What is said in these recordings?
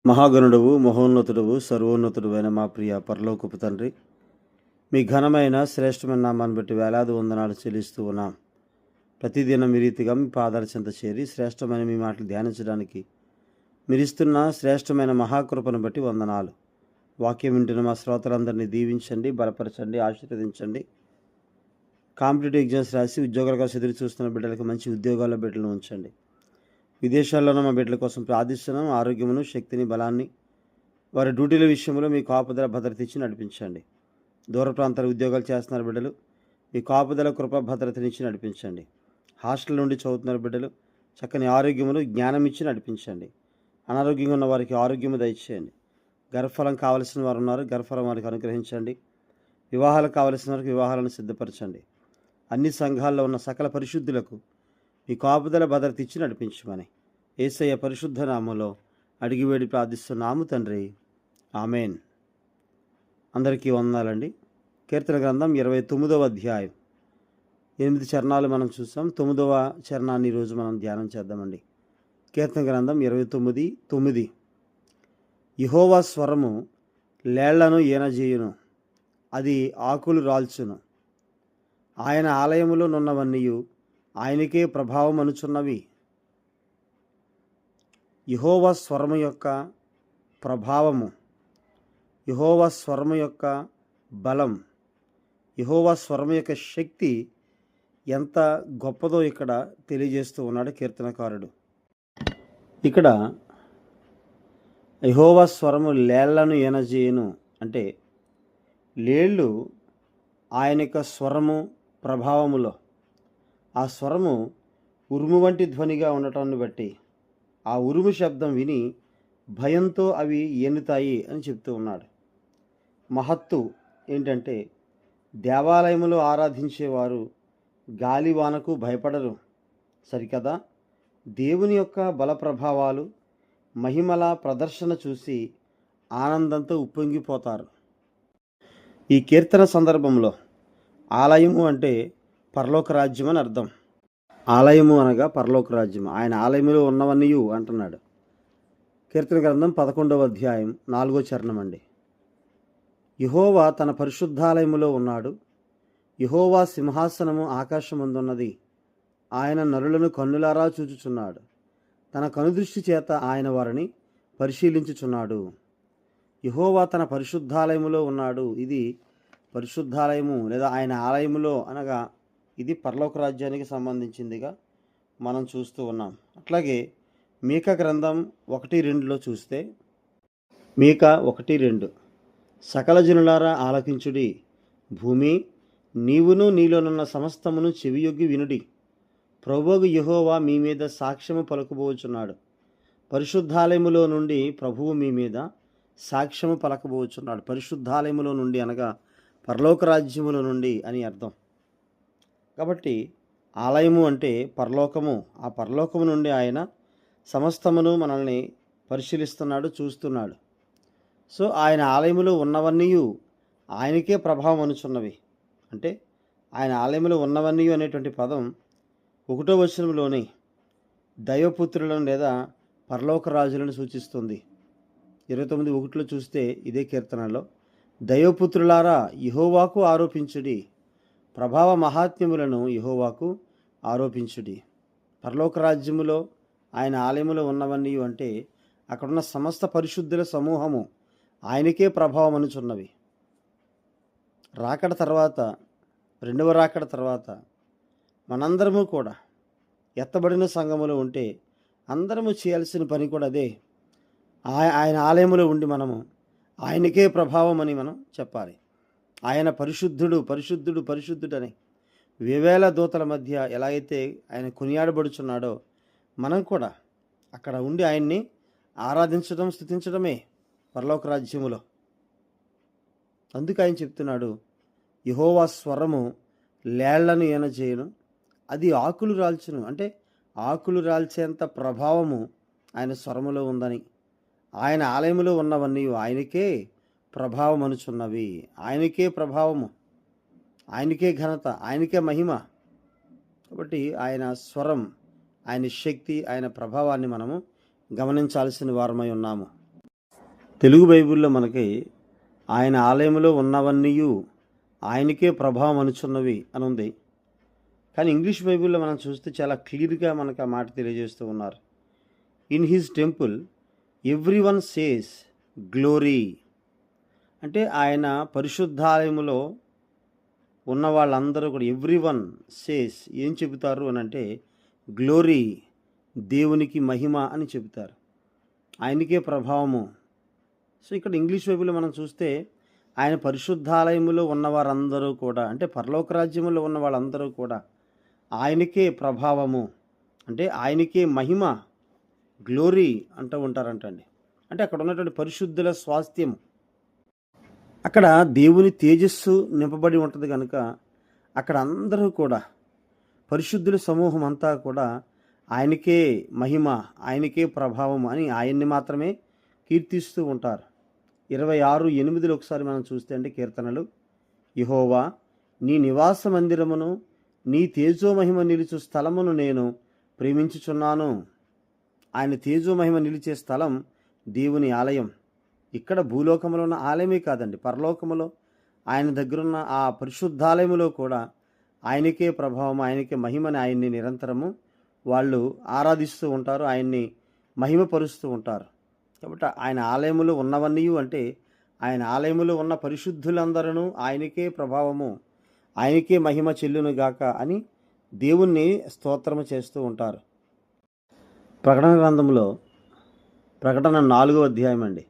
మహాగణుడవు మహోన్నతుడవు సర్వోన్నతుడువైన మా ప్రియ పరలోకపు తండ్రి, మీ ఘనమైన శ్రేష్టమైన నామాన్ని బట్టి వేలాది వందనాలు చెల్లిస్తూ ఉన్నాం. ప్రతిదినం మీ రీతిగా మీ పాదాల చెంత చేరి శ్రేష్టమైన మీ మాటలు ధ్యానించడానికి మీరిస్తున్న శ్రేష్టమైన మహాకృపను బట్టి వందనాలు. వాక్యం వింటున్న మా శ్రోతలందరినీ దీవించండి, బలపరచండి, ఆశీర్వదించండి. కాంపిటేటివ్ ఎగ్జామ్స్ రాసి ఉద్యోగాల కోసం ఎదురు చూస్తున్న బిడ్డలకు మంచి ఉద్యోగాల బిడ్డలను ఉంచండి. విదేశాల్లోనూ మా బిడ్డల కోసం ప్రార్థిస్తున్నాం. ఆరోగ్యమును, శక్తిని, బలాన్ని వారి డ్యూటీల విషయంలో మీ కాపుదల భద్రత ఇచ్చి నడిపించండి. దూర ప్రాంతాల ఉద్యోగాలు చేస్తున్నారు బిడ్డలు, మీ కాపుదల కృప భద్రతనిచ్చి నడిపించండి. హాస్టల్ నుండి చదువుతున్నారు బిడ్డలు, చక్కని ఆరోగ్యమును, జ్ఞానం ఇచ్చి నడిపించండి. అనారోగ్యంగా ఉన్న వారికి ఆరోగ్యము దయచేయండి. గర్భఫలం కావలసిన వారు ఉన్నారు, గర్భఫలం వారికి అనుగ్రహించండి. వివాహాలు కావలసిన వారికి వివాహాలను సిద్ధపరచండి. అన్ని సంఘాల్లో ఉన్న సకల పరిశుద్ధులకు మీ కాపుదల భద్రత ఇచ్చి నడిపించమని యేసయ్య పరిశుద్ధ నామములో అడిగి వేడి ప్రార్థిస్తున్నాము తండ్రి, ఆమెన్. అందరికీ వందనాలండి. కీర్తన గ్రంథం 29వ అధ్యాయం 8 చరణాలు మనం చూసాం. 9వ చరణాన్ని ఈరోజు మనం ధ్యానం చేద్దామండి. కీర్తన గ్రంథం 29:9. యెహోవా స్వరము లేళ్లను ఈనజేయును, అది ఆకులు రాల్చును. ఆయన ఆలయములో నున్నవన్నీయు ఆయనకే ప్రభావం అనుచున్నవి. యెహోవా స్వరము యొక్క ప్రభావము, యెహోవా స్వరము యొక్క బలం, యెహోవా స్వరము యొక్క శక్తి ఎంత గొప్పదో ఇక్కడ తెలియజేస్తూ ఉన్నాడు కీర్తనకారుడు. ఇక్కడ యెహోవా స్వరము లేళ్లను ఈనజేయును అంటే లేళ్ళు ఆయన యొక్క స్వరము ప్రభావములో, ఆ స్వరము ఉరుము వంటి ధ్వనిగా ఉండటాన్ని బట్టి ఆ ఉరుము శబ్దం విని భయంతో అవి ఏనుతాయి అని చెప్తూ ఉన్నాడు. మహత్తు ఏంటంటే దేవాలయములో ఆరాధించేవారు గాలివానకు భయపడరు సరికదా, దేవుని యొక్క బల ప్రభావాలు, మహిమల ప్రదర్శన చూసి ఆనందంతో ఉప్పొంగిపోతారు. ఈ కీర్తన సందర్భంలో ఆలయము అంటే పరలోక రాజ్యం అని అర్థం. ఆలయము అనగా పరలోక రాజ్యం. ఆయన ఆలయములో ఉన్నవన్నీ అంటున్నాడు. కీర్తన గ్రంథం 11వ అధ్యాయం 4వ చరణం అండి. యెహోవా తన పరిశుద్ధాలయములో ఉన్నాడు. యెహోవా సింహాసనము ఆకాశమందున్నది. ఆయన నరులను కన్నులారా చూచుచున్నాడు. తన కనుదృష్టి చేత ఆయన వారిని పరిశీలించుచున్నాడు. యెహోవా తన పరిశుద్ధాలయములో ఉన్నాడు. ఇది పరిశుద్ధాలయము లేదా ఆయన ఆలయములో అనగా ఇది పరలోక రాజ్యానికి సంబంధించిందిగా మనం చూస్తూ ఉన్నాం. అట్లాగే మీకా గ్రంథం 1:2లో చూస్తే, మీకా 1:2, సకల జనులారా ఆలకించుడి, భూమి నీవును నీలోనున్న సమస్తమును చెవియొగ్గి వినుడి. ప్రభువు యెహోవా మీ మీద సాక్ష్యము పలుకబోచున్నాడు. పరిశుద్ధాలయములో నుండి ప్రభువు మీ మీద సాక్ష్యము పలకబోచున్నాడు. పరిశుద్ధాలయములో నుండి అనగా పరలోక రాజ్యములో నుండి అని అర్థం. కాబట్టి ఆలయము అంటే పరలోకము. ఆ పరలోకము నుండి ఆయన సమస్తమును మనల్ని పరిశీలిస్తున్నాడు, చూస్తున్నాడు. సో ఆయన ఆలయములో ఉన్నవన్నీ ఆయనకే ప్రభావం అనుచున్నవి. అంటే ఆయన ఆలయములో ఉన్నవన్నీ అనేటువంటి పదం 1వ వచనంలోని దైవపుత్రులను లేదా పరలోక రాజులను సూచిస్తుంది. 29:1లో చూస్తే ఇదే కీర్తనలో, దైవపుత్రులారా యెహోవాకు ఆరోపించుడి, ప్రభావ మహాత్మ్యములను యెహోవాకు ఆరోపించుడి. పరలోక రాజ్యములో ఆయన ఆలయములో ఉన్నవన్నీ అంటే అక్కడున్న సమస్త పరిశుద్ధుల సమూహము ఆయనకే ప్రభావం అనుచున్నవి. రాకడ తర్వాత, రెండవ రాకడ తర్వాత మనందరము కూడా ఎత్తబడిన సంఘములో ఉంటే అందరము చేయాల్సిన పని కూడా అదే. ఆయన ఆలయములో ఉండి మనము ఆయనకే ప్రభావం అని మనం చెప్పాలి. ఆయన పరిశుద్ధుడు, పరిశుద్ధుడు, పరిశుద్ధుడని వేవేల దూతల మధ్య ఎలా అయితే ఆయన కొనియాడబడుచున్నాడో మనం కూడా అక్కడ ఉండి ఆయన్ని ఆరాధించడం, స్తుతించడమే పరలోక రాజ్యములో. అందుకు ఆయన చెప్తున్నాడు, యెహోవా స్వరము లేళ్లను ఈనజేయును, అది ఆకులు రాల్చును. అంటే ఆకులు రాల్చేంత ప్రభావము ఆయన స్వరములో ఉందని. ఆయన ఆలయములో ఉన్నవన్నీ ఆయనకే ప్రభావం అనుచున్నవి. ఆయనకే ప్రభావము, ఆయనకే ఘనత, ఆయనకే మహిమ. కాబట్టి ఆయన స్వరం, ఆయన శక్తి, ఆయన ప్రభావాన్ని మనము గమనించాల్సిన వారమై ఉన్నాము. తెలుగు బైబిల్లో మనకి ఆయన ఆలయంలో ఉన్నవన్నీయు ఆయనకే ప్రభావం అనుచున్నవి అని ఉంది. కానీ ఇంగ్లీష్ బైబిల్లో మనం చూస్తే చాలా క్లియర్గా మనకు ఆ మాట తెలియజేస్తూ ఉన్నారు. In his temple every one says glory. అంటే ఆయన పరిశుద్ధాలయములో ఉన్న వాళ్ళందరూ కూడా ఎవ్రీ వన్ సేస్ ఏం చెబుతారు అని అంటే గ్లోరీ, దేవునికి మహిమ అని చెబుతారు, ఆయనకే ప్రభావము. సో ఇక్కడ ఇంగ్లీష్ బైబిల్లో మనం చూస్తే ఆయన పరిశుద్ధాలయములో ఉన్నవారందరూ కూడా, అంటే పరలోక రాజ్యములో ఉన్న వాళ్ళందరూ కూడా ఆయనకే ప్రభావము, అంటే ఆయనకే మహిమ, గ్లోరీ అంటూ ఉంటారంటండి. అంటే అక్కడ ఉన్నటువంటి పరిశుద్ధుల స్వాస్థ్యము, అక్కడ దేవుని తేజస్సు నింపబడి ఉంటుంది కనుక అక్కడ అందరూ కూడా పరిశుద్ధుల సమూహం అంతా కూడా ఆయనకే మహిమ, ఆయనకే ప్రభావం అని ఆయన్ని మాత్రమే కీర్తిస్తూ ఉంటారు. 26:8 ఒకసారి మనం చూస్తే అంటే కీర్తనలు, యెహోవా నీ నివాస మందిరమును నీ తేజోమహిమ నిలుచు స్థలమును నేను ప్రేమించుచున్నాను. ఆయన తేజోమహిమ నిలిచే స్థలం దేవుని ఆలయం. ఇక్కడ భూలోకములో ఉన్న ఆలయమే కాదండి, పరలోకములో ఆయన దగ్గరున్న ఆ పరిశుద్ధాలయములో కూడా ఆయనకే ప్రభావం, ఆయనకే మహిమని ఆయన్ని నిరంతరము వాళ్ళు ఆరాధిస్తూ ఉంటారు, ఆయన్ని మహిమపరుస్తూ ఉంటారు. కాబట్టి ఆయన ఆలయములో ఉన్నవన్నీ అంటే ఆయన ఆలయములో ఉన్న పరిశుద్ధులందరూ ఆయనకే ప్రభావము, ఆయనకే మహిమ చెల్లునుగాక అని దేవుణ్ణి స్తోత్రము చేస్తూ ఉంటారు. ప్రకటన గ్రంథంలో ప్రకటన 4వ అధ్యాయం అండి,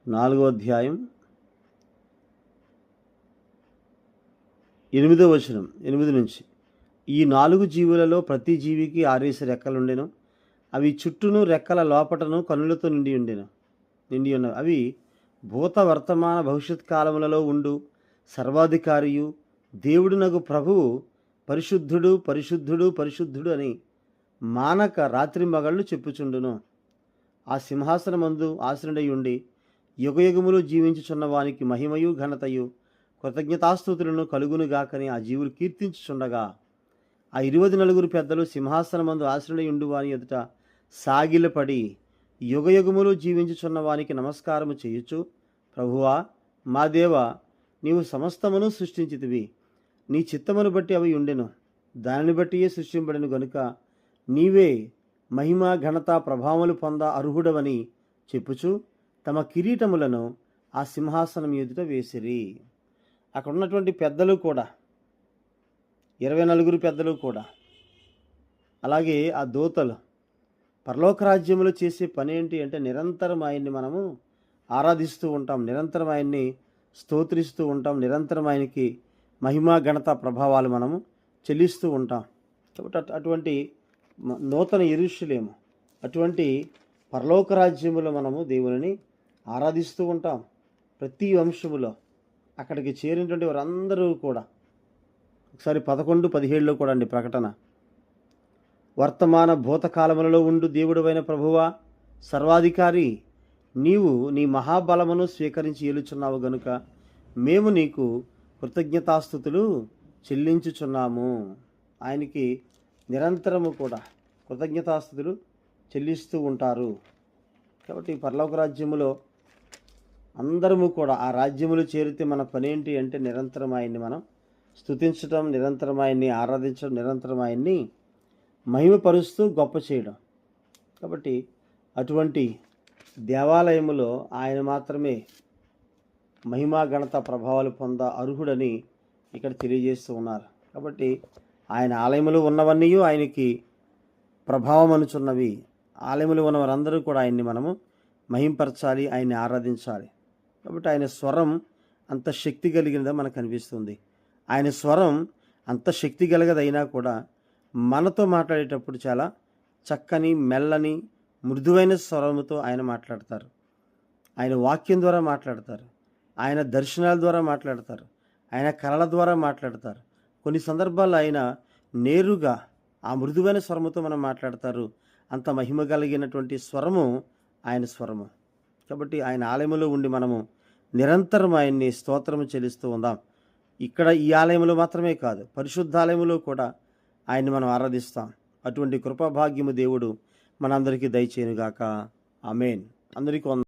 4వ అధ్యాయం 8వ వచనం, 8 నుంచి, ఈ 4 జీవులలో ప్రతి జీవికి 6 రెక్కలుండెను, అవి చుట్టూను రెక్కల లోపటను కనులతో నిండి ఉన్నవి. అవి భూత వర్తమాన భవిష్యత్ కాలములలో ఉండు సర్వాధికారియు దేవుడునగు ప్రభువు పరిశుద్ధుడు పరిశుద్ధుడు పరిశుద్ధుడు అని మానక రాత్రి మగళ్ళు చెప్పుచుండును. ఆ సింహాసనమందు ఆసనుడై ఉండి యుగయుగములు జీవించుచున్న వానికి మహిమయు ఘనతయు కృతజ్ఞతాస్తుతులను కలుగునుగాకని ఆ జీవులు కీర్తించుచుండగా, ఆ 24 పెద్దలు సింహాసనమందు ఆసనుడై ఉండు వాని ఎదుట సాగిలపడి యుగయుగములు జీవించుచున్న వానికి నమస్కారము చేయుచు, ప్రభువా మా దేవా, నీవు సమస్తమును సృష్టించితివి, నీ చిత్తమును బట్టి అవి ఉండెను, దానిని బట్టియే సృష్టింపబడెను గనుక నీవే మహిమ ఘనత ప్రభావములు పొంద అర్హుడవని చెప్పుచు తమ కిరీటములను ఆ సింహాసనం ఎదుట వేసిరి. అక్కడ ఉన్నటువంటి పెద్దలు కూడా, 24 పెద్దలు కూడా, అలాగే ఆ దూతలు పరలోక రాజ్యములో చేసే పని ఏంటి అంటే నిరంతరం ఆయన్ని మనము ఆరాధిస్తూ ఉంటాం, నిరంతరం ఆయన్ని స్తోత్రిస్తూ ఉంటాం, నిరంతరం ఆయనకి మహిమ ఘనత ప్రభావాలు మనము చెల్లిస్తూ ఉంటాం. కాబట్టి అటువంటి నూతన యెరూషలేము, అటువంటి పరలోక రాజ్యములో మనము దేవుని ఆరాధిస్తూ ఉంటాం. ప్రతి వంశములో అక్కడికి చేరినటువంటి వారందరూ కూడా, ఒకసారి 11:17 కూడా అండి ప్రకటన, వర్తమాన భూతకాలములలో ఉండు దేవుడవైన ప్రభువా సర్వాధికారి, నీవు నీ మహాబలమును స్వీకరించి ఏలుచున్నావు గనుక మేము నీకు కృతజ్ఞతాస్తుతులు చెల్లించుచున్నాము. ఆయనకి నిరంతరము కూడా కృతజ్ఞతాస్తుతులు చెల్లిస్తూ ఉంటారు. కాబట్టి పరలోక రాజ్యములో అందరము కూడా ఆ రాజ్యములు చేరితే మన పని ఏంటి అంటే నిరంతరం ఆయన్ని మనం స్తుతించడం, నిరంతరం ఆయన్ని ఆరాధించడం, నిరంతరం ఆయన్ని మహిమపరుస్తూ గొప్ప చేయడం. కాబట్టి అటువంటి దేవాలయములో ఆయన మాత్రమే మహిమా ఘనత ప్రభావాలు పొంద అర్హుడని ఇక్కడ తెలియజేస్తూ ఉన్నారు. కాబట్టి ఆయన ఆలయములో ఉన్నవన్నీ ఆయనకి ప్రభావం అనుచున్నవి. ఆలయములో ఉన్న వారందరూ కూడా ఆయన్ని మనము మహింపరచాలి, ఆయన్ని ఆరాధించాలి. కాబట్టి ఆయన స్వరం అంత శక్తి కలిగినదా మనకు అనిపిస్తుంది. ఆయన స్వరం అంత శక్తి కలిగదైనా కూడా మనతో మాట్లాడేటప్పుడు చాలా చక్కని, మెల్లని, మృదువైన స్వరముతో ఆయన మాట్లాడతారు. ఆయన వాక్యం ద్వారా మాట్లాడతారు, ఆయన దర్శనాల ద్వారా మాట్లాడతారు, ఆయన కళల ద్వారా మాట్లాడతారు. కొన్ని సందర్భాల్లో ఆయన నేరుగా ఆ మృదువైన స్వరముతో మనం మాట్లాడతారు. అంత మహిమ కలిగినటువంటి స్వరము ఆయన స్వరము. కాబట్టి ఆయన ఆలయంలో ఉండి మనము నిరంతరం ఆయన్ని స్తోత్రము చెల్లిస్తూ ఉందాం. ఇక్కడ ఈ ఆలయంలో మాత్రమే కాదు, పరిశుద్ధాలయంలో కూడా ఆయన్ని మనం ఆరాధిస్తాం. అటువంటి కృపాభాగ్యము దేవుడు మనందరికీ దయచేయునుగాక. ఆమేన్. అందరికీ